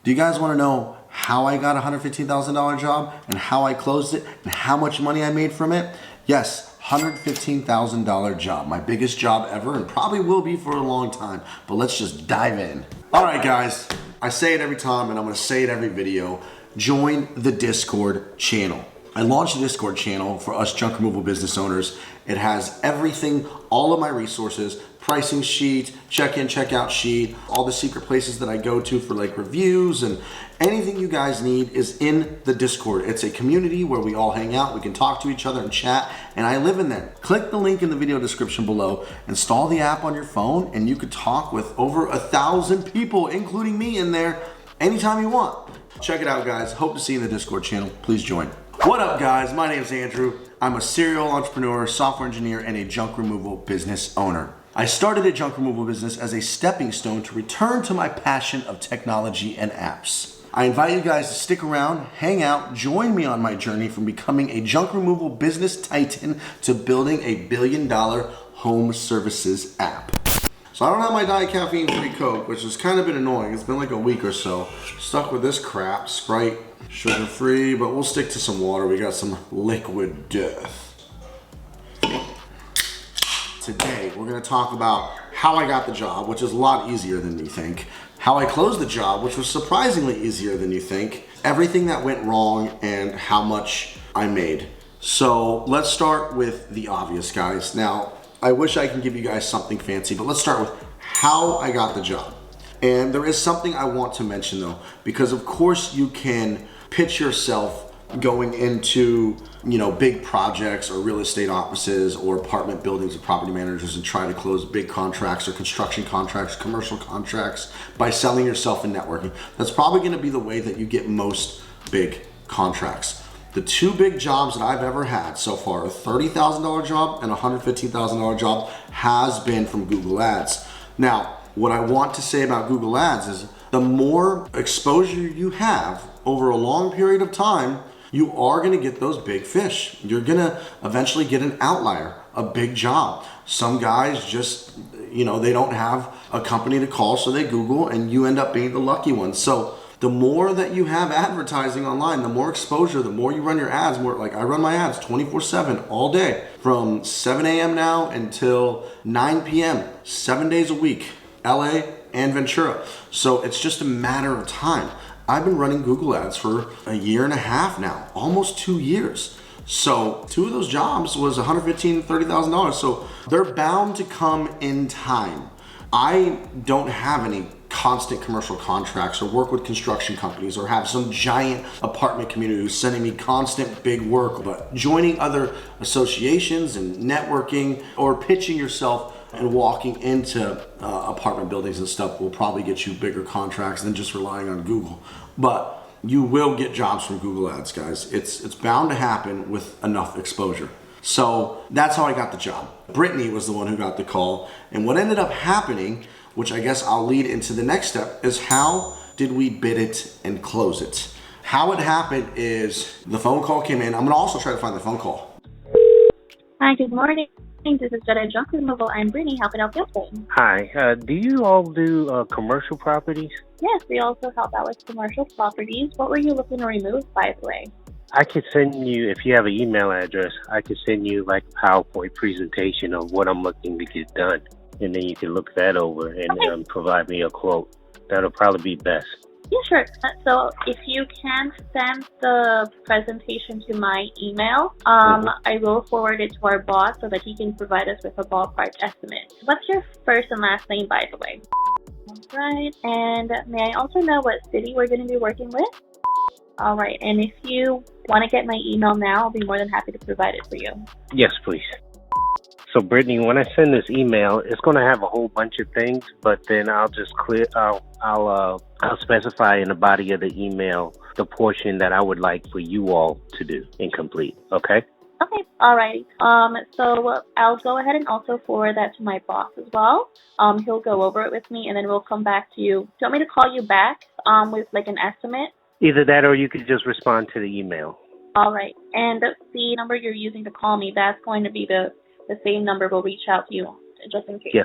Do you guys want to know how I got a $115,000 job and how I closed it and how much money I made from it? Yes, $115,000 job. My biggest job ever and probably will be for a long time. But let's just dive in. All right, guys. I say it every time and I'm going to say it every video. Join the Discord channel. I launched a Discord channel for us junk removal business owners. It has everything, all of my resources, pricing sheet, check-in, check-out sheet, all the secret places that I go to for like reviews, and anything you guys need is in the Discord. It's a community where we all hang out, we can talk to each other and chat, and I live in there. Click the link in the video description below, install the app on your phone, and you could talk with over 1,000 people, including me in there, anytime you want. Check it out, guys. Hope to see you in the Discord channel. Please join. What up, guys? My name is Andrew. I'm a serial entrepreneur, software engineer, and a junk removal business owner. I started a junk removal business as a stepping stone to return to my passion of technology and apps. I invite you guys to stick around, hang out, join me on my journey from becoming a junk removal business titan to building a $1 billion home services app. So I don't have my Diet Caffeine-free Coke, which has kind of been annoying. It's been like a week or so. Stuck with this crap, Sprite, sugar-free, but we'll stick to some water. We got some liquid death. Today, we're gonna talk about how I got the job, which is a lot easier than you think. How I closed the job, which was surprisingly easier than you think. Everything that went wrong and how much I made. So let's start with the obvious, guys. Now, I wish I can give you guys something fancy, but let's start with how I got the job. And there is something I want to mention though, because of course you can pitch yourself going into, big projects or real estate offices or apartment buildings or property managers and try to close big contracts or construction contracts, commercial contracts by selling yourself and networking. That's probably gonna be the way that you get most big contracts. The two big jobs that I've ever had so far, a $30,000 job and a $115,000 job, has been from Google Ads. Now, what I want to say about Google Ads is the more exposure you have over a long period of time, you are gonna get those big fish. You're gonna eventually get an outlier, a big job. Some guys just, they don't have a company to call, so they Google, and you end up being the lucky one. So the more that you have advertising online, the more exposure, the more you run your ads, more like I run my ads 24/7 all day from 7 a.m. now until 9 p.m., 7 days a week, LA and Ventura. So it's just a matter of time. I've been running Google ads for a year and a half now, almost 2 years. So two of those jobs was $115,000, $30,000. So they're bound to come in time. I don't have any constant commercial contracts or work with construction companies or have some giant apartment community who's sending me constant big work, but joining other associations and networking or pitching yourself and walking into apartment buildings and stuff will probably get you bigger contracts than just relying on Google. But you will get jobs from Google Ads, guys. It's bound to happen with enough exposure. So that's how I got the job. Brittany was the one who got the call. And what ended up happening, which I guess I'll lead into the next step, is how did we bid it and close it? How it happened is the phone call came in. I'm gonna also try to find the phone call. Hi, good morning. This is Jetta Junk Removal. I'm Brittany. How can I help you? Hi. Do you all do commercial properties? Yes, we also help out with commercial properties. What were you looking to remove, by the way? I could send you, if you have an email address, I could send you like a PowerPoint presentation of what I'm looking to get done. And then you can look that over and provide me a quote. That'll probably be best. Yeah, sure. So if you can send the presentation to my email, I will forward it to our boss so that he can provide us with a ballpark estimate. What's your first and last name, by the way? All right. And may I also know what city we're going to be working with? All right. And if you want to get my email now, I'll be more than happy to provide it for you. Yes, please. So, Brittany, when I send this email, it's going to have a whole bunch of things, but then I'll just I'll specify in the body of the email the portion that I would like for you all to do and complete. Okay? Okay. All right. So I'll go ahead and also forward that to my boss as well. He'll go over it with me, and then we'll come back to you. Do you want me to call you back with like an estimate? Either that or you could just respond to the email. All right. And the number you're using to call me, that's going to be the same number. We'll reach out to you just in case.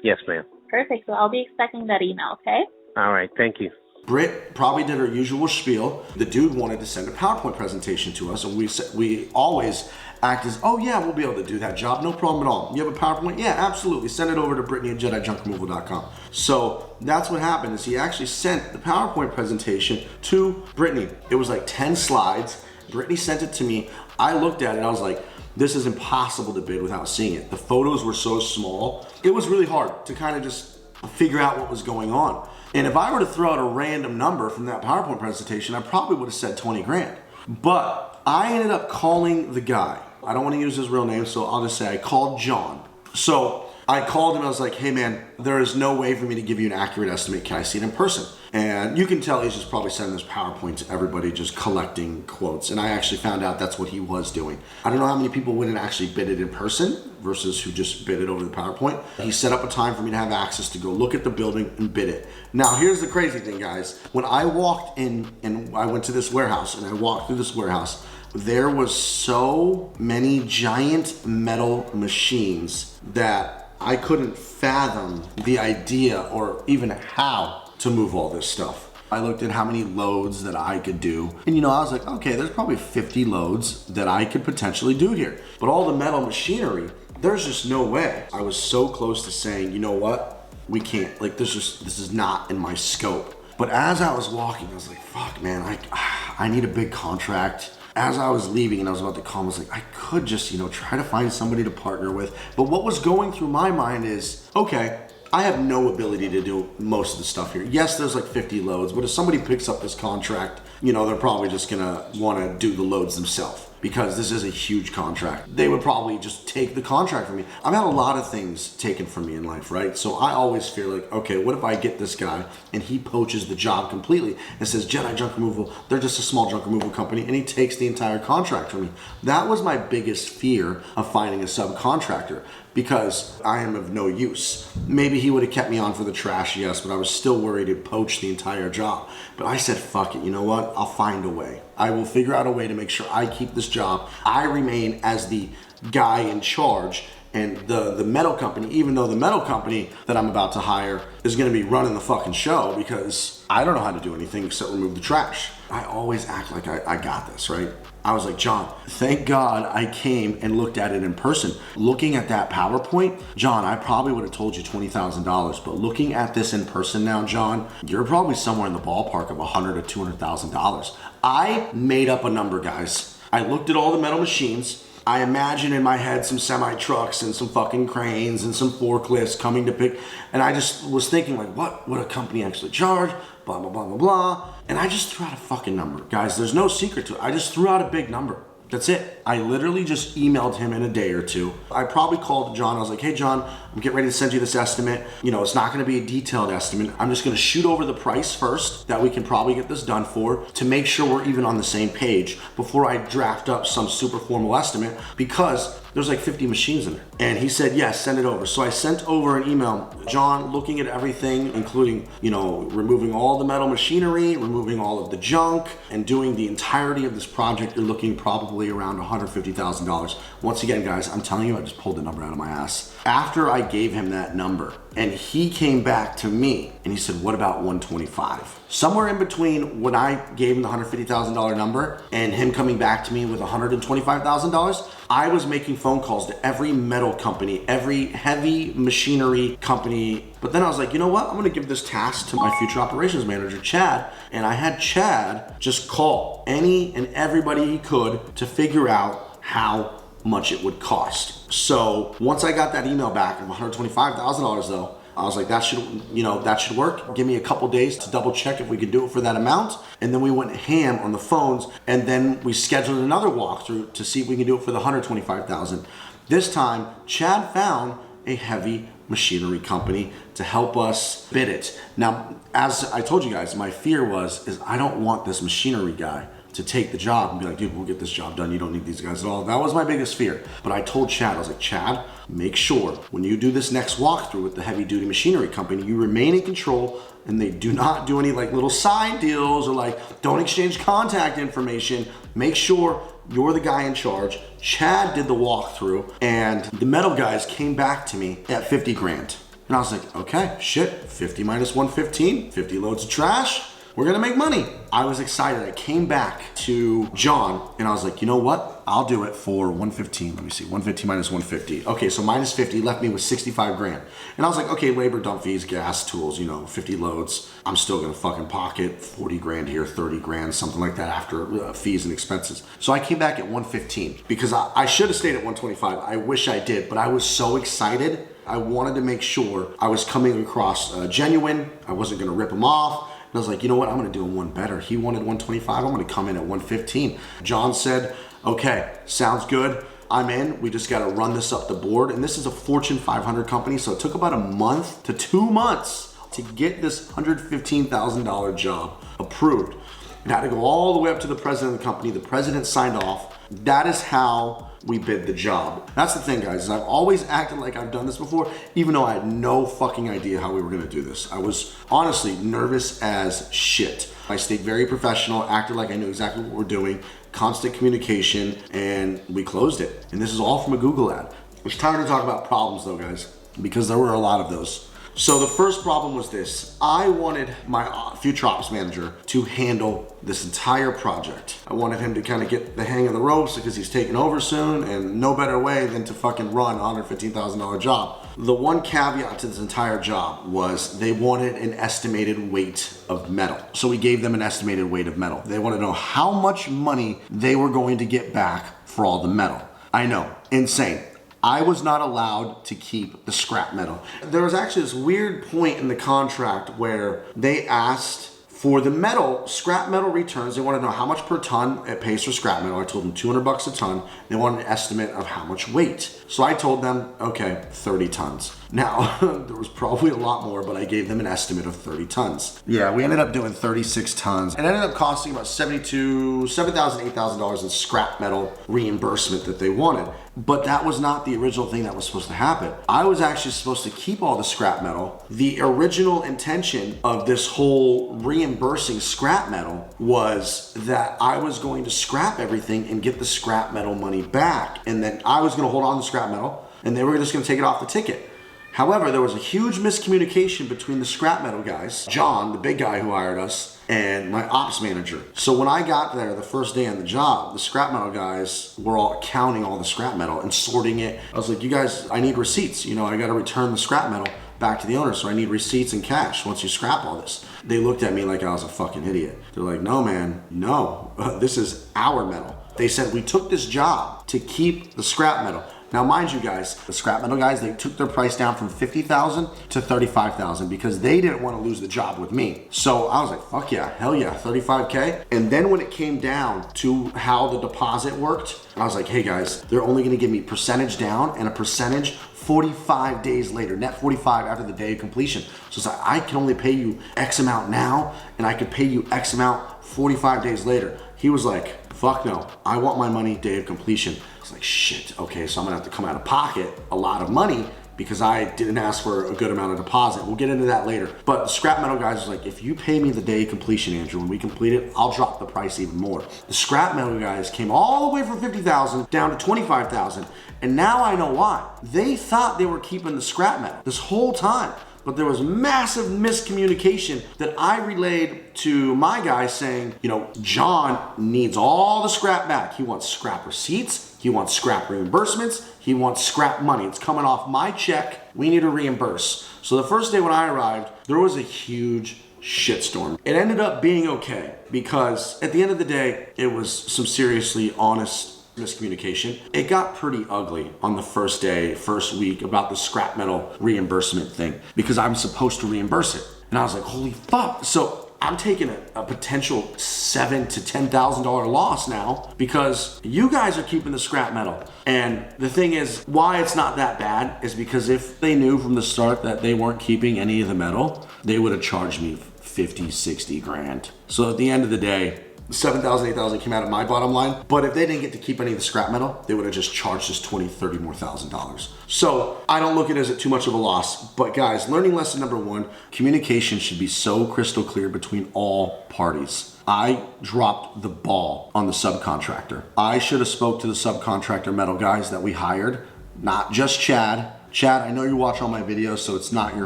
Yes, ma'am. Perfect. So I'll be expecting that email, okay? All right. Thank you. Britt probably did her usual spiel. The dude wanted to send a PowerPoint presentation to us, and we always act as, oh yeah, we'll be able to do that job, no problem at all. You have a PowerPoint? Yeah, absolutely. Send it over to Brittany at JediJunkRemoval.com. So that's what happened, is he actually sent the PowerPoint presentation to Brittany. It was like 10 slides. Brittany sent it to me. I looked at it, I was like, this is impossible to bid without seeing it. The photos were so small. It was really hard to kind of just figure out what was going on. And if I were to throw out a random number from that PowerPoint presentation, I probably would have said 20 grand. But I ended up calling the guy. I don't want to use his real name, so I'll just say I called John. So I called him, I was like, hey man, there is no way for me to give you an accurate estimate. Can I see it in person? And you can tell he's just probably sending this PowerPoint to everybody, just collecting quotes. And I actually found out that's what he was doing. I don't know how many people wouldn't actually bid it in person versus who just bid it over the PowerPoint. He set up a time for me to have access to go look at the building and bid it. Now, here's the crazy thing, guys. When I walked in and I went to this warehouse and I walked through this warehouse, there was so many giant metal machines that I couldn't fathom the idea or even how to move all this stuff. I looked at how many loads that I could do. And I was like, okay, there's probably 50 loads that I could potentially do here. But all the metal machinery, there's just no way. I was so close to saying, you know what? We can't, like this is not in my scope. But as I was walking, I was like, fuck man, I need a big contract. As I was leaving and I was about to call him, I was like, I could just, try to find somebody to partner with. But what was going through my mind is, okay, I have no ability to do most of the stuff here. Yes, there's like 50 loads, but if somebody picks up this contract, they're probably just gonna wanna do the loads themselves because this is a huge contract. They would probably just take the contract from me. I've had a lot of things taken from me in life, right? So I always feel like, okay, what if I get this guy and he poaches the job completely and says, Jedi Junk Removal, they're just a small junk removal company, and he takes the entire contract from me. That was my biggest fear of finding a subcontractor, because I am of no use. Maybe he would have kept me on for the trash, yes, but I was still worried he'd poach the entire job. But I said, fuck it, you know what? I'll find a way. I will figure out a way to make sure I keep this job. I remain as the guy in charge, and the metal company, even though the metal company that I'm about to hire is gonna be running the fucking show, because I don't know how to do anything except remove the trash. I always act like I got this, right? I was like, John, thank God I came and looked at it in person. Looking at that PowerPoint, John, I probably would have told you $20,000, but looking at this in person now, John, you're probably somewhere in the ballpark of $100,000 to $200,000. I made up a number, guys. I looked at all the metal machines. I imagine in my head some semi trucks and some fucking cranes and some forklifts coming to pick, and I just was thinking like, what would a company actually charge? Blah, blah, blah, blah, blah. And I just threw out a fucking number. Guys, there's no secret to it. I just threw out a big number. That's it. I literally just emailed him in a day or two. I probably called John. I was like, hey, John, I'm getting ready to send you this estimate. It's not going to be a detailed estimate. I'm just going to shoot over the price first that we can probably get this done for, to make sure we're even on the same page before I draft up some super formal estimate, because there's like 50 machines in there. And he said, yes, send it over. So I sent over an email, John, looking at everything, including, removing all the metal machinery, removing all of the junk, and doing the entirety of this project. You're looking probably around $150,000. Once again, guys, I'm telling you, I just pulled the number out of my ass. After I gave him that number, and he came back to me and he said, what about 125? Somewhere in between when I gave him the $150,000 number and him coming back to me with $125,000, I was making phone calls to every metal company, every heavy machinery company. But then I was like, you know what? I'm gonna give this task to my future operations manager, Chad. And I had Chad just call any and everybody he could to figure out how much it would cost. So once I got that email back of $125,000 though, I was like, that should work. Give me a couple days to double check if we could do it for that amount. And then we went ham on the phones, and then we scheduled another walkthrough to see if we can do it for the $125,000. This time, Chad found a heavy machinery company to help us bid it. Now, as I told you guys, my fear is I don't want this machinery guy to take the job and be like, dude, we'll get this job done. You don't need these guys at all. That was my biggest fear. But I told Chad, I was like, Chad, make sure when you do this next walkthrough with the heavy duty machinery company, you remain in control, and they do not do any like little side deals, or like don't exchange contact information. Make sure you're the guy in charge. Chad did the walkthrough, and the metal guys came back to me at 50 grand. And I was like, okay, shit, 50 minus 115, 50 loads of trash. we're gonna make money. I was excited. I came back to John and I was like, you know what? I'll do it for 115. Let me see, 115 minus 150. Okay, so minus 50 left me with 65 grand. And I was like, okay, labor, dump fees, gas, tools, 50 loads. I'm still gonna fucking pocket 40 grand here, 30 grand, something like that after fees and expenses. So I came back at 115 because I should have stayed at 125. I wish I did, but I was so excited. I wanted to make sure I was coming across genuine. I wasn't gonna rip him off. And I was like, you know what? I'm gonna do him one better. He wanted 125. I'm gonna come in at 115. John said, okay, sounds good. I'm in. We just gotta run this up the board. And this is a Fortune 500 company, so it took about a month to 2 months to get this $115,000 job approved. It had to go all the way up to the president of the company. The president signed off. That is how we bid the job. That's the thing, guys, is I've always acted like I've done this before, even though I had no fucking idea how we were gonna do this. I was honestly nervous as shit. I stayed very professional, acted like I knew exactly what we're doing, constant communication, and we closed it. And this is all from a Google ad. It's time to talk about problems though, guys, because there were a lot of those. So the first problem was this. I wanted my future ops manager to handle this entire project. I wanted him to kind of get the hang of the ropes because he's taking over soon, and no better way than to fucking run a $115,000 job. The one caveat to this entire job was they wanted an estimated weight of metal. So we gave them an estimated weight of metal. They wanted to know how much money they were going to get back for all the metal. I know, insane. I was not allowed to keep the scrap metal. There was actually this weird point in the contract where they asked for the metal, scrap metal returns. They wanted to know how much per ton it pays for scrap metal. I told them $200 a ton. They wanted an estimate of how much weight. So I told them, okay, 30 tons. Now, there was probably a lot more, but I gave them an estimate of 30 tons. Yeah, we ended up doing 36 tons. It ended up costing about $7,000, $8,000 in scrap metal reimbursement that they wanted. But that was not the original thing that was supposed to happen. I was actually supposed to keep all the scrap metal. The original intention of this whole reimbursing scrap metal was that I was going to scrap everything and get the scrap metal money back. And then I was gonna hold on to scrap metal and they were just gonna take it off the ticket. However, there was a huge miscommunication between the scrap metal guys, John, the big guy who hired us, and my ops manager. So when I got there the first day on the job, the scrap metal guys were all counting all the scrap metal and sorting it. I was like, you guys, I need receipts. I gotta return the scrap metal back to the owner, so I need receipts and cash once you scrap all this. They looked at me like I was a fucking idiot. They're like, no man, no, this is our metal. They said we took this job to keep the scrap metal. Now, mind you guys, the scrap metal guys, they took their price down from $50,000 to $35,000 because they didn't want to lose the job with me. So I was like, fuck yeah, hell yeah, 35K. And then when it came down to how the deposit worked, I was like, hey guys, they're only going to give me percentage down and a percentage 45 days later, net 45 after the day of completion. So it's like, I can only pay you X amount now and I could pay you X amount 45 days later. He was like, fuck no, I want my money day of completion. I was like, shit, okay, so I'm gonna have to come out of pocket a lot of money because I didn't ask for a good amount of deposit. We'll get into that later. But the scrap metal guys was like, if you pay me the day of completion, Andrew, when we complete it, I'll drop the price even more. The scrap metal guys came all the way from 50,000 down to 25,000. And now I know why. They thought they were keeping the scrap metal this whole time. But there was massive miscommunication that I relayed to my guy saying, John needs all the scrap back. He wants scrap receipts. He wants scrap reimbursements. He wants scrap money. It's coming off my check. We need to reimburse. So the first day when I arrived, there was a huge shitstorm. It ended up being okay because at the end of the day, it was some seriously honest miscommunication. It got pretty ugly on the first day, first week about the scrap metal reimbursement thing because I'm supposed to reimburse it. And I was like, holy fuck. So I'm taking a potential $7,000 to $10,000 loss now because you guys are keeping the scrap metal. And the thing is, why it's not that bad is because if they knew from the start that they weren't keeping any of the metal, they would have charged me 50, 60 grand. So at the end of the day, $7,000, $8,000 came out of my bottom line. But if they didn't get to keep any of the scrap metal, they would have just charged us $20,000, $30,000 more. So I don't look at it as too much of a loss. But guys, learning lesson number one, communication should be so crystal clear between all parties. I dropped the ball on the subcontractor. I should have spoke to the subcontractor metal guys that we hired, not just Chad Chad, I know you watch all my videos, so it's not your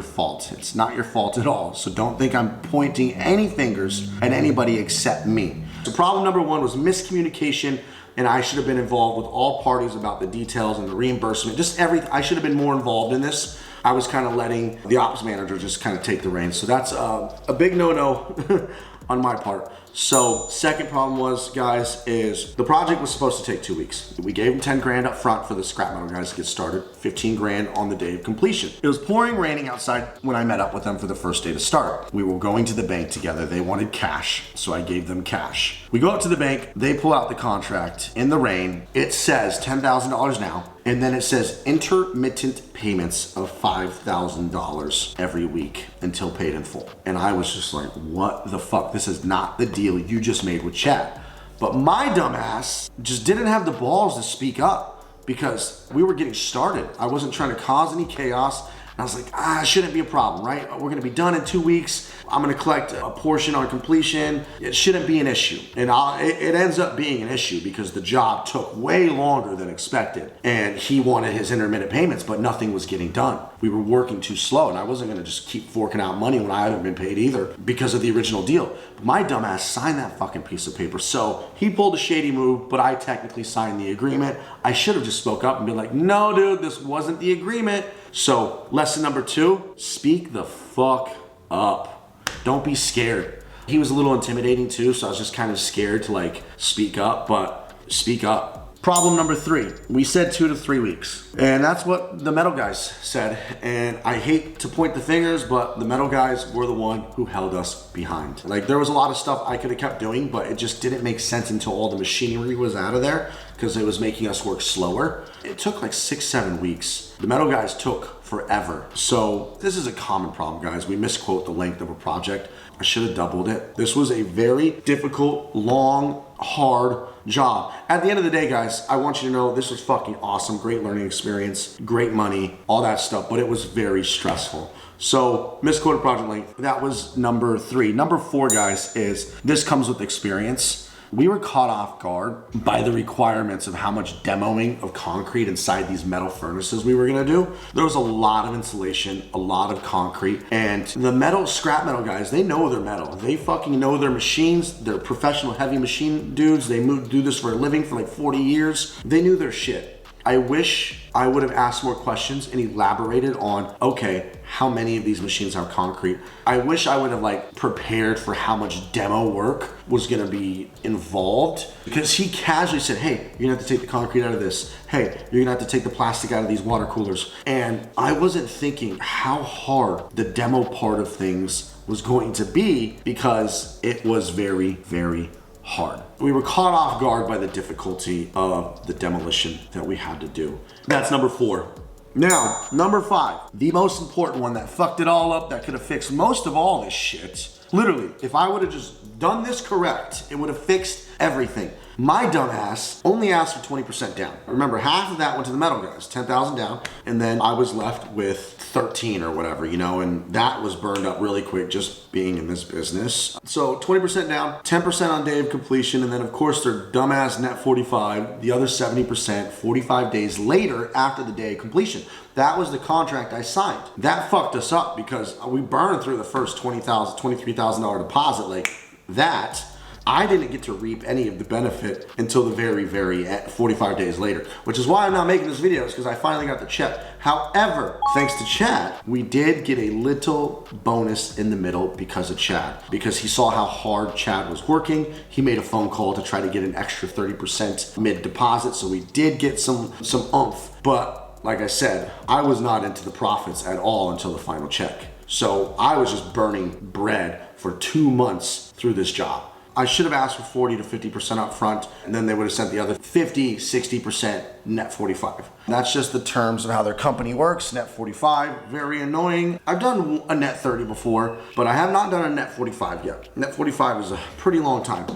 fault. It's not your fault at all. So don't think I'm pointing any fingers at anybody except me. So problem number one was miscommunication, and I should have been involved with all parties about the details and the reimbursement, just everything. I should have been more involved in this. I was kind of letting the ops manager just kind of take the reins. So that's a big no-no on my part. So second problem was, guys, is the project was supposed to take 2 weeks. We gave them 10 grand up front for the scrap metal guys to get started, 15 grand on the day of completion. It was pouring raining outside when I met up with them for the first day to start. We were going to the bank together. They wanted cash, so I gave them cash. We go up to the bank, they pull out the contract in the rain. It says $10,000 now, and then it says intermittent payments of $5,000 every week until paid in full. And I was just like, what the fuck? This is not the deal you just made with Chad. But my dumbass just didn't have the balls to speak up because we were getting started. I wasn't trying to cause any chaos. And I was like, it shouldn't be a problem, right? We're gonna be done in 2 weeks. I'm gonna collect a portion on completion. It shouldn't be an issue. And it ends up being an issue because the job took way longer than expected. And he wanted his intermittent payments, but nothing was getting done. We were working too slow, and I wasn't gonna just keep forking out money when I hadn't been paid either because of the original deal. But my dumbass signed that fucking piece of paper. So he pulled a shady move, but I technically signed the agreement. I should have just spoke up and been like, no, dude, this wasn't the agreement. So lesson number 2, speak the fuck up. Don't be scared. He was a little intimidating too, so I was just kind of scared to like speak up, but speak up. Problem number 3, we said 2 to 3 weeks. And that's what the metal guys said. And I hate to point the fingers, but the metal guys were the one who held us behind. Like there was a lot of stuff I could have kept doing, but it just didn't make sense until all the machinery was out of there because it was making us work slower. It took like 6-7 weeks. The metal guys took forever. So this is a common problem, guys. We misquote the length of a project. I should have doubled it. This was a very difficult, long, hard job. At the end of the day, guys, I want you to know this was fucking awesome. Great learning experience, great money, all that stuff, but it was very stressful. So misquoted project length, that was number 3. Number 4, guys, is this comes with experience. We were caught off guard by the requirements of how much demoing of concrete inside these metal furnaces we were gonna do. There was a lot of insulation, a lot of concrete, and the scrap metal guys, they know their metal. They fucking know their machines. They're professional heavy machine dudes. They do this for a living for like 40 years. They knew their shit. I wish I would have asked more questions and elaborated on, okay, how many of these machines have concrete? I wish I would have like prepared for how much demo work was gonna be involved, because he casually said, hey, you're gonna have to take the concrete out of this. Hey, you're gonna have to take the plastic out of these water coolers. And I wasn't thinking how hard the demo part of things was going to be because it was very, very hard. We were caught off guard by the difficulty of the demolition that we had to do. That's number 4. Now, number 5, the most important one that fucked it all up, that could have fixed most of all this shit. Literally, if I would have just done this correct, it would have fixed everything. My dumbass only asked for 20% down. Remember, half of that went to the metal guys, 10,000 down, and then I was left with 13 or whatever, you know, and that was burned up really quick just being in this business. So 20% down, 10% on day of completion, and then of course their dumbass net 45, the other 70%, 45 days later after the day of completion. That was the contract I signed. That fucked us up because we burned through the first $20,000, $23,000 deposit like that. I didn't get to reap any of the benefit until the very, very 45 days later, which is why I'm not making this video, is because I finally got the check. However, thanks to Chad, we did get a little bonus in the middle because of Chad. Because he saw how hard Chad was working, he made a phone call to try to get an extra 30% mid-deposit, so we did get some oomph. But like I said, I was not into the profits at all until the final check. So I was just burning bread for 2 months through this job. I should have asked for 40 to 50% up front, and then they would have sent the other 50, 60% net 45. That's just the terms of how their company works. Net 45, very annoying. I've done a net 30 before, but I have not done a net 45 yet. Net 45 is a pretty long time.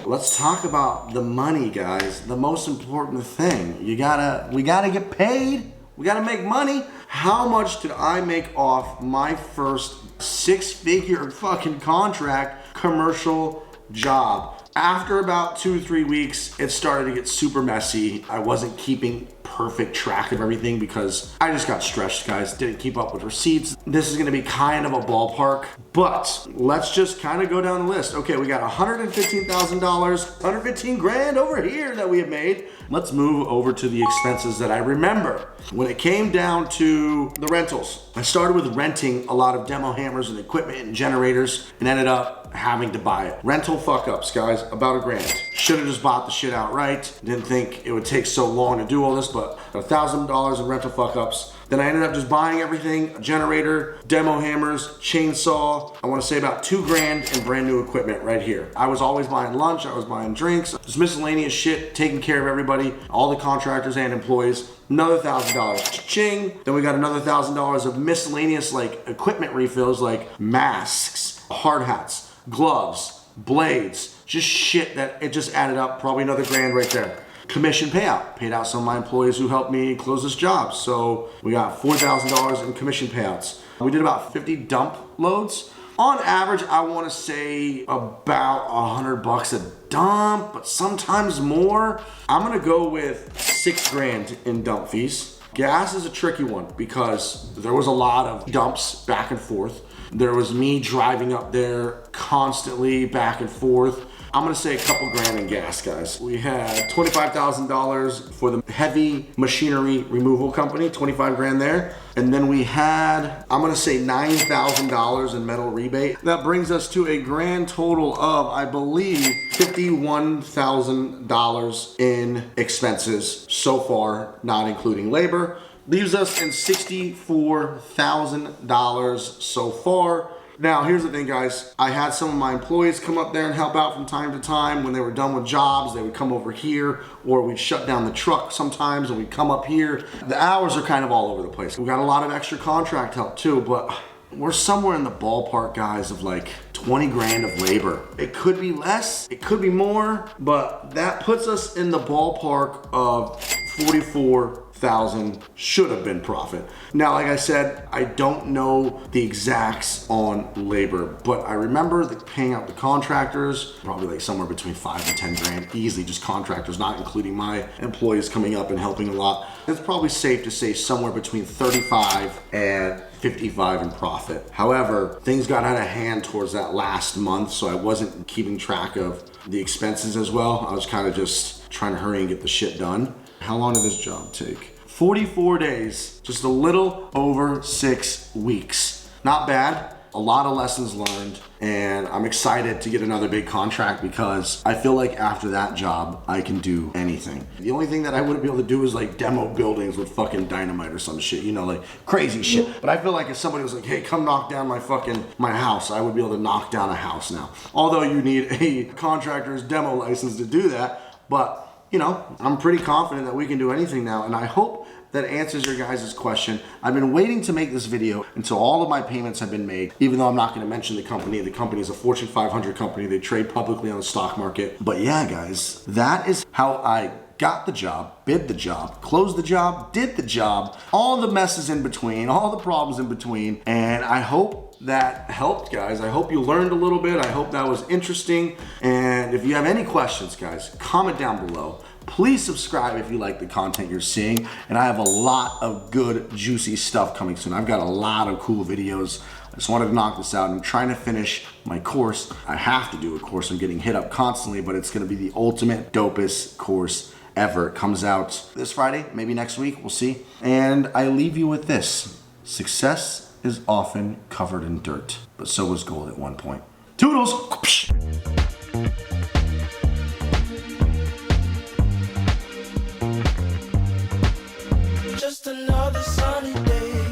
Let's talk about the money, guys. The most important thing. We gotta get paid. We gotta make money. How much did I make off my first 6-figure fucking contract, commercial job. After about 2 or 3 weeks, it started to get super messy. I wasn't keeping perfect track of everything because I just got stressed, guys. Didn't keep up with receipts. This is gonna be kind of a ballpark, but let's just kind of go down the list. Okay, we got $115,000, 115 grand over here that we have made. Let's move over to the expenses that I remember. When it came down to the rentals, I started with renting a lot of demo hammers and equipment and generators and ended up having to buy it. Rental fuck ups, guys, about $1,000. Should have just bought the shit outright. Didn't think it would take so long to do all this, but $1,000 in rental fuck ups. Then I ended up just buying everything, a generator, demo hammers, chainsaw. I want to say about $2,000 in brand new equipment right here. I was always buying lunch, I was buying drinks, just miscellaneous shit, taking care of everybody, all the contractors and employees. Another $1,000, ching. Then we got another $1,000 of miscellaneous like equipment refills like masks, hard hats, gloves, blades, just shit that it just added up, probably another $1,000 right there. Commission payout, paid out some of my employees who helped me close this job. So we got $4,000 in commission payouts. We did about 50 dump loads. On average, I want to say about $100 a dump, but sometimes more. I'm gonna go with $6,000 in dump fees. Gas is a tricky one because there was a lot of dumps back and forth. There was me driving up there constantly back and forth. I'm gonna say a couple grand in gas, guys. We had $25,000 for the heavy machinery removal company, 25 grand there. And then we had, I'm gonna say $9,000 in metal rebate. That brings us to a grand total of, I believe, $51,000 in expenses so far, not including labor. Leaves us in $64,000 so far. Now, here's the thing, guys. I had some of my employees come up there and help out from time to time. When they were done with jobs, they would come over here, or we'd shut down the truck sometimes and we'd come up here. The hours are kind of all over the place. We got a lot of extra contract help too, but we're somewhere in the ballpark, guys, of like 20 grand of labor. It could be less, it could be more, but that puts us in the ballpark of 44,000 should have been profit. Now, like I said, I don't know the exacts on labor, but I remember paying out the contractors, probably like somewhere between 5 and 10 grand, easily just contractors, not including my employees coming up and helping a lot. It's probably safe to say somewhere between 35 and 55 in profit. However, things got out of hand towards that last month, so I wasn't keeping track of the expenses as well. I was kind of just trying to hurry and get the shit done. How long did this job take? 44 days, just a little over 6 weeks. Not bad, a lot of lessons learned, and I'm excited to get another big contract because I feel like after that job, I can do anything. The only thing that I wouldn't be able to do is like demo buildings with fucking dynamite or some shit, you know, like crazy shit. But I feel like if somebody was like, hey, come knock down my house, I would be able to knock down a house now. Although you need a contractor's demo license to do that, but you know, I'm pretty confident that we can do anything now, and I hope that answers your guys' question. I've been waiting to make this video until all of my payments have been made, even though I'm not gonna mention the company. The company is a Fortune 500 company. They trade publicly on the stock market. But yeah, guys, that is how I got the job, bid the job, closed the job, did the job, all the messes in between, all the problems in between, and I hope that helped, guys. I hope you learned a little bit. I hope that was interesting. And if you have any questions, guys, comment down below. Please subscribe if you like the content you're seeing. And I have a lot of good, juicy stuff coming soon. I've got a lot of cool videos. I just wanted to knock this out. I'm trying to finish my course. I have to do a course. I'm getting hit up constantly, but it's gonna be the ultimate dopest course ever. It comes out this Friday, maybe next week, we'll see. And I leave you with this. Success is often covered in dirt, but so was gold at one point. Toodles! Just another sunny day.